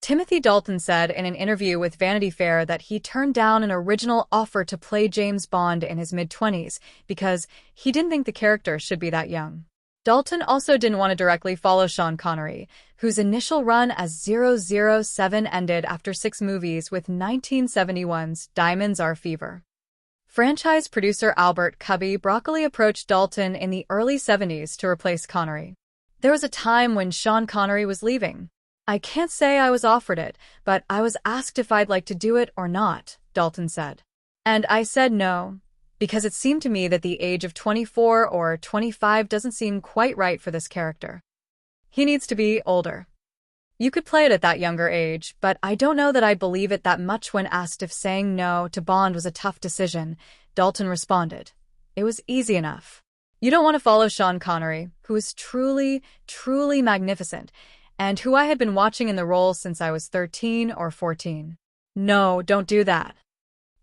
Timothy Dalton said in an interview with Vanity Fair that he turned down an original offer to play James Bond in his mid-20s because he didn't think the character should be that young. Dalton also didn't want to directly follow Sean Connery, whose initial run as 007 ended after 6 movies with 1971's Diamonds Are Fever. Franchise producer Albert Cubby Broccoli approached Dalton in the early 70s to replace Connery. There was a time when Sean Connery was leaving. I can't say I was offered it, but I was asked if I'd like to do it or not, Dalton said. And I said no, because it seemed to me that the age of 24 or 25 doesn't seem quite right for this character. He needs to be older. You could play it at that younger age, but I don't know that I believe it that much. When asked if saying no to Bond was a tough decision, Dalton responded, "It was easy enough. You don't want to follow Sean Connery, who is truly, truly magnificent, and who I had been watching in the role since I was 13 or 14. No, don't do that."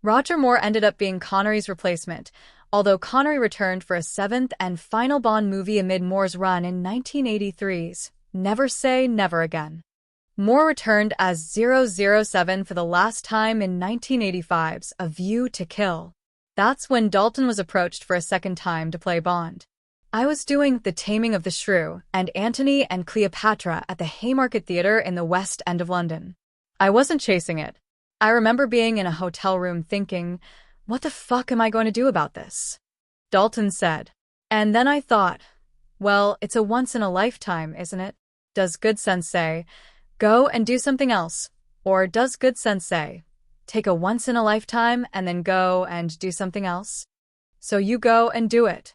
Roger Moore ended up being Connery's replacement, although Connery returned for a 7th and final Bond movie amid Moore's run in 1983's Never Say Never Again. Moore returned as 007 for the last time in 1985's A View to Kill. That's when Dalton was approached for a second time to play Bond. "I was doing The Taming of the Shrew and Antony and Cleopatra at the Haymarket Theatre in the West End of London. I wasn't chasing it. I remember being in a hotel room thinking, what the fuck am I going to do about this?" Dalton said. "And then I thought, well, it's a once-in-a-lifetime, isn't it? Does good sense say, go and do something else? Or does good sense say, take a once-in-a-lifetime and then go and do something else? So you go and do it."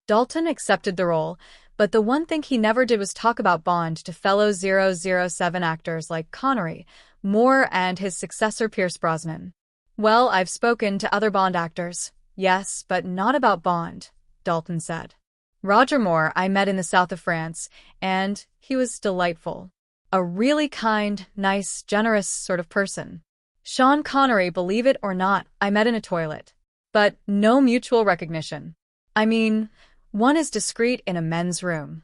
Dalton accepted the role, but the one thing he never did was talk about Bond to fellow 007 actors like Connery, Moore, and his successor Pierce Brosnan. "Well, I've spoken to other Bond actors, yes, but not about Bond," Dalton said. "Roger Moore I met in the south of France, and he was delightful. A really kind, nice, generous sort of person. Sean Connery, believe it or not, I met in a toilet. But no mutual recognition. I mean, one is discreet in a men's room.